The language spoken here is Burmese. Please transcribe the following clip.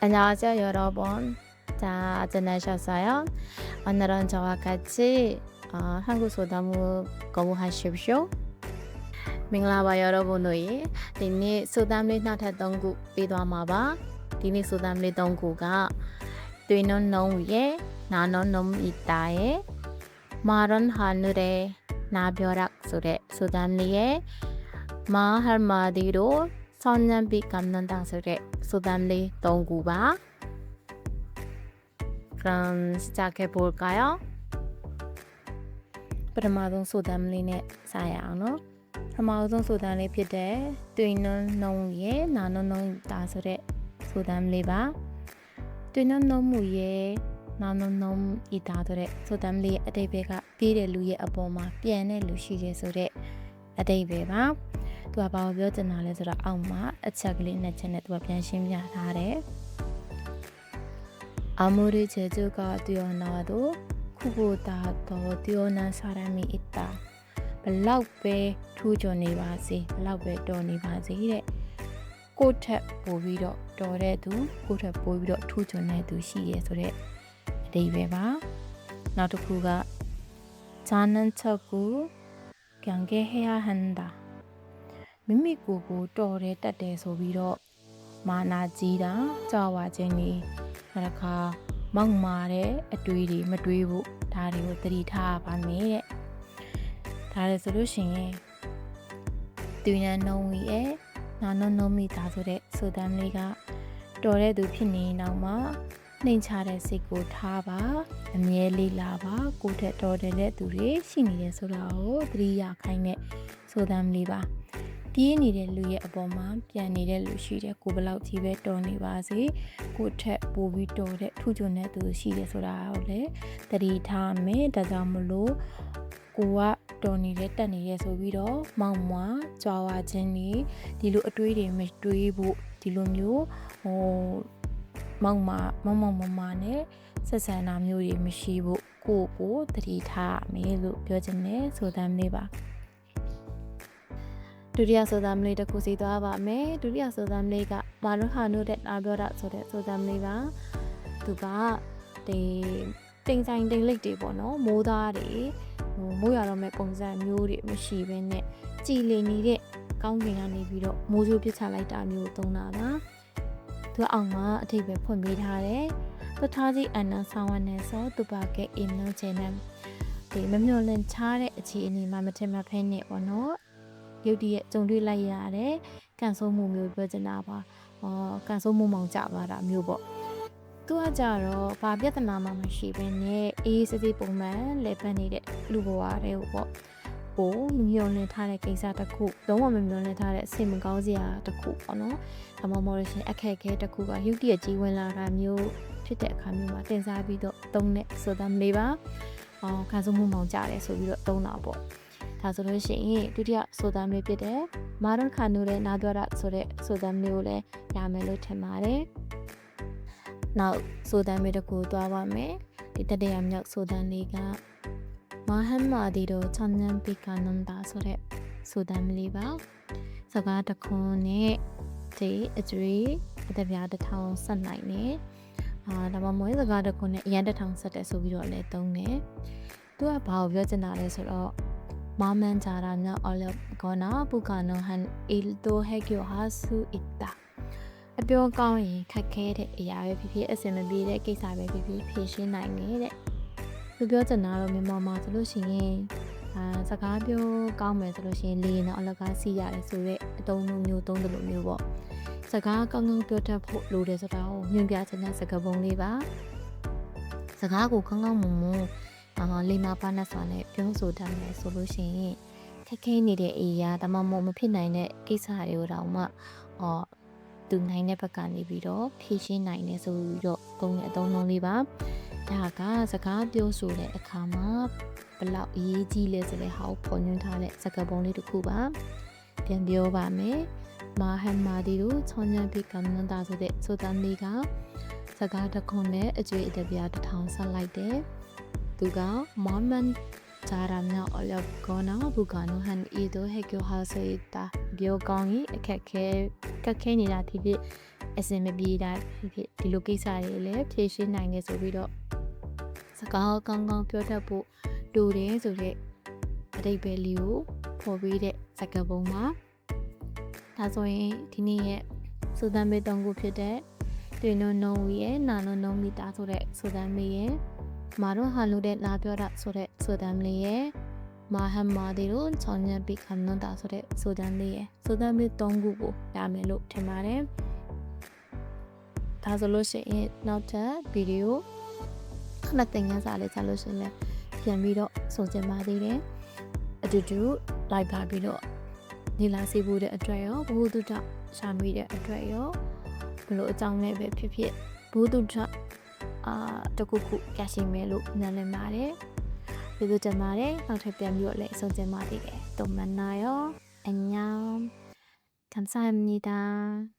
안녕하세요, 여러분. 자, 지내셨어요? 오늘은 저와 같이 한국 소담을 공부하십시오. မင်္ဂလာပါ 여러분. 우리ဒီနေ့ 소담리 나탔던 구 비도아마바.ဒီနေ့ 소담리 동구가 뛰는 놈 위에 나는 놈 있다에 마른 하늘에 나벼락 소래 소담리에 마할마디로 선년빛 감는다 소래 소담리 동구바. 그럼 시작해 볼까요? ပထမဆုံး 소담리네 사야노. ပထမဆုံး 소담리 ဖြစ်တဲ့ 뛰는 놈 위에 나는 놈 있다 소래 소담리바. 뛰는 놈 위에 나는 놈 있다 소래 소담리 အဓိပ္ပာယ်က ပြေးတဲ့လူရဲ့အပေါ်မှာပြန်တဲ့လူရှိတယ်ဆိုတဲ့အဓိပ္ပာယ်ပါ သူကဘာကိုပြောချင်တာလဲဆိုတော့အောက်မှာအချက်ကလေးနှစ်ချက်နဲ့သူကပြန်ရှင်းပြထားတယ် 아무리 재주가 뛰어나도 그보다 더 뛰어난 사람이 있다. ဘလောက်ပဲ ထူးချွန်နေပါစေ ဘလောက်ပဲ တော်နေပါစေတဲ့ ကိုယ့်ထက်ပိုပြီးတော့ တော်တဲ့သူ ကိုယ့်ထက်ပိုပြီးတော့ ထူးချွန်တဲ့သူရှိရဲဆိုတဲ့အဓိပ္ပာယ်ပါ နောက်တစ်ခုက 자는 척을 경계해야 한다. မိမိကိုယ်ကို တော်တယ်တတ်တယ်ဆိုပြီးတော့ မာနာကြီးတာ ကြောက်ဝါခြင်းတွေ နောက်တစ်ခါ မောက်မာတဲ့အတွေးတွေ မတွေးဖို့ ဒါတွေကို သတိထားပါမယ်တဲ့ ဒါလည်းဆိုလို့ရှိရင် 뛰는 놈 위에 나는 놈 있다 ဆိုတဲ့ 소담리가 တော်တဲ့သူဖြစ်နေနောက်မှာ နှိမ်ချတဲ့စိတ်ကိုထားပါ အမြဲလေးလာပါ ကိုယ့်ထက်တော်တဲ့သူတွေရှိနေတယ်ဆိုတာကို သတိရခိုင်းတဲ့ 소담리ပါ ပြေးနေတဲ့လူရဲ့အပေါ်မှာ ပြန်နေတဲ့လူရှိတယ် ကိုယ်ဘယ်လောက်ကြီးပဲ တော်နေပါစေ ကိုယ့်ထက်ပိုပြီးတော်တဲ့ ထူးချွန်တဲ့သူရှိတယ်ဆိုတာကိုလည်း သတိထားမယ် ဒါကြောင့်မလို့ ကိုက တော်နေတယ် တက်နေတယ်ဆိုပြီးတော့ မောက်မွာ ကြွားဝါခြင်းတွေ ဒီလိုအတွေးတွေ မတွေးဖို့ ဒီလိုမျိုး မောက်မမာနဲ့ ဆက်ဆံတာမျိုးတွေ မရှိဖို့ ကိုယ့်ကို သတိထားမယ်လို့ ပြောချင်တယ် 소담리ပါ ဒုတိယ 소담리 တစ်ခုစီသွားပါမယ် ဒုတိယ 소담리가 마른 하늘에 나벼락 ဆိုတဲ့ 소담리ပါ သူက တိမ်ဆိုင်တိမ်လိပ်တွေပေါ့နော် မိုးသားတွေ မိုးရွာတော့မဲ့ပုံစံမျိုးတွေ မရှိဘဲနဲ့ ကြည်လင်နေတဲ့ ကောင်းကင်ကနေပြီးတော့ မိုးကြိုးပစ်ချလိုက်တာမျိုးသုံးတာပါ သူကအောက်မှာအဓိပ္ပာယ်ဖွင့်ပေးထားတယ် 뜻하지 않은 상황에서 뜻밖의 있는 재난 မမျှော်လင့်ထားတဲ့အခြေအနေမှာ မထင်မှတ်ဖဲနဲ့ပေါ့နော် ရုတ်တရက်ကြုံတွေ့လိုက်ရတဲ့ ကံဆိုးမှုမျိုး ပြောချင်တာပါ ကံဆိုးမှုမောင်ကျသွားတာမျိုးပေါ့ သူကကြတော့ ဘာပြဿနာမှမရှိဘဲနဲ့ အေးဆေးဆေး ပုံမှန်လည်ပတ်နေတဲ့ လူဘဝတွေကိုပေါ့ မမျှော်လင့်ထားတဲ့ကိစ္စတစ်ခု လုံးဝမမျှော်လင့်ထားတဲ့ စိတ်မကောင်းစရာတစ်ခုပေါ့နော် ဒါမှမဟုတ်လို့ရှိရင် အခက်အခဲတစ်ခုက ရုတ်တရက်ကြီးဝင်လာတာမျိုး ဖြစ်တဲ့အခါမျိုးမှာ တင်စားပြီးတော့သုံးတဲ့ 소담리ပါ ကံဆိုးမှုမောင်ကျတယ်ဆိုပြီးတော့ သုံးတာပေါ့ ဒါဆိုလို့ရှိရင် ဒုတိယ 소담리 ဖြစ်တဲ့ 마른 하늘에 나벼락 ဆိုတဲ့ 소담리ကိုလည်း ရမယ်လို့ထင်ပါတယ် နောက် 소담리 တစ်ခုသွားပါမယ် ဒီတတိယမြောက် 소담리가 마한마디로 천년빛 갖는다 ဆိုတဲ့ 소담리ပါ စကားတစ်ခွန်းနဲ့ အကျွေးအသက်ပြားတစ်ထောင်ဆက်နိုင်တယ် ဒါမှမဟုတ် စကားတစ်ခွန်းနဲ့ အရန်တစ်ထောင်ဆက်တယ်ဆိုပြီးတော့လည်း သုံးတယ် သူကဘာကိုပြောချင်တာလဲဆိုတော့ 마음만 잘하면 어렵거나 불가능한 일도 해결할 수 있다. အပြောကောင်းရင်ခက်ခဲတဲ့အရာပဲဖြစ်ဖြစ် အဆင်မပြေတဲ့ကိစ္စပဲဖြစ်ဖြစ် ဖြေရှင်းနိုင်တယ်တဲ့ သူပြောချင်တာတော့ မြန်မာမှာဆိုလို့ရှိရင် စကားပြောကောင်းမယ်ဆိုလို့ရှိရင် လေရင်တော့ အလကားစီးရတယ်ဆိုတဲ့အသုံးမျိုးသုံးတယ်လို့မျိုးပေါ့ စကားကောင်းကောင်းပြောတတ်ဖို့လိုတယ်ဆိုတာကို ညွှန်ပြချင်တဲ့စကားပုံလေးပါ စကားကိုကောင်းကောင်းမွန်မွန် လေးမားပါးနပ်စွာနဲ့ ပြောဆိုတတ်မယ်ဆိုလို့ရှိရင် ခက်ခဲနေတဲ့အရာ ဒါမှမဟုတ် မဖြစ်နိုင်တဲ့ကိစ္စတွေကိုတောင်မှ သူနိုင်တဲ့ဘက်ကနေပြီးတော့ ဖြေရှင်းနိုင်တယ်ဆိုပြီးတော့ သုံးတဲ့အသုံးအနှုန်းလေးပါ ဒါက စကားပြောဆိုတဲ့အခါမှာ ဘယ်လောက်အရေးကြီးလဲဆိုတဲ့ဟာကို ဖော်ညွှန်းထားတဲ့စကားပုံလေးတစ်ခုပါ ပြန်ပြောပါမယ် 마한마디로 천년빛 갚는다 ဆိုတဲ့ 소담리가 စကားတစ်ခွန်းနဲ့ အကျွေးအသက်ပြားတစ်ထောင်ဆက်လိုက်တယ် သူက 마음만 잘 사람요 어렵거나 부가능한 일도 해결할 수 있다. 묘강이 각해니다 디비 SMB다 디로 기사를ဖြေရှင်း နိုင်တယ်ဆိုပြီးတော့စကားကောင်းကောင်းပြောတတ်ဖို့လိုတယ်ဆိုတဲ့အဓိပ္ပာယ်လေးကိုဖော်ပြီးတဲ့စကားပုံမှာဒါဆိုရင်ဒီနေ့ရဲ့စုသမ်းမေး3ခုဖြစ်တဲ့တွင်နုံဝီရဲ့နာနုံမီတာဆိုတဲ့စုသမ်းမေးရဲ့မာတို့ဟာလို့တဲ့လာပြောတာဆိုတဲ့စုသမ်းလေးရဲ့မာဟမ်မာဒီတို့ချောင်းညက်ပြီးခမွန်တာဆိုတဲ့စုသမ်းလေးရဲ့စုသမ်းမေး3ခုကိုရမယ်လို့ထင်ပါတယ်ဒါဆိုလို့ရှိရင်နောက်ထပ်ဗီဒီယိုခဏသင်ခန်းစာလေးချလို့ရှိရင်လည်းပြန်ပြီးတော့ဆိုချင်ပါသေးတယ်အတူတူလိုက်ပါပြီးတော့နေလာစီဖို့တဲ့အတွက်ရောဘုဟုတုတရှာမိတဲ့အတွက်ရောဘလို့အကြောင်းနဲ့ပဲဖြစ်ဖြစ်ဘုဟုတုတတခုခုရရှိမယ်လို့ညံလည်ပါတယ်ကျေးဇူးတင်ပါတယ်နောက်ထပ်ပြန်ပြီးတော့လည်းဆိုချင်ပါသေးတယ်တုံမနာရော안녕 감사합니다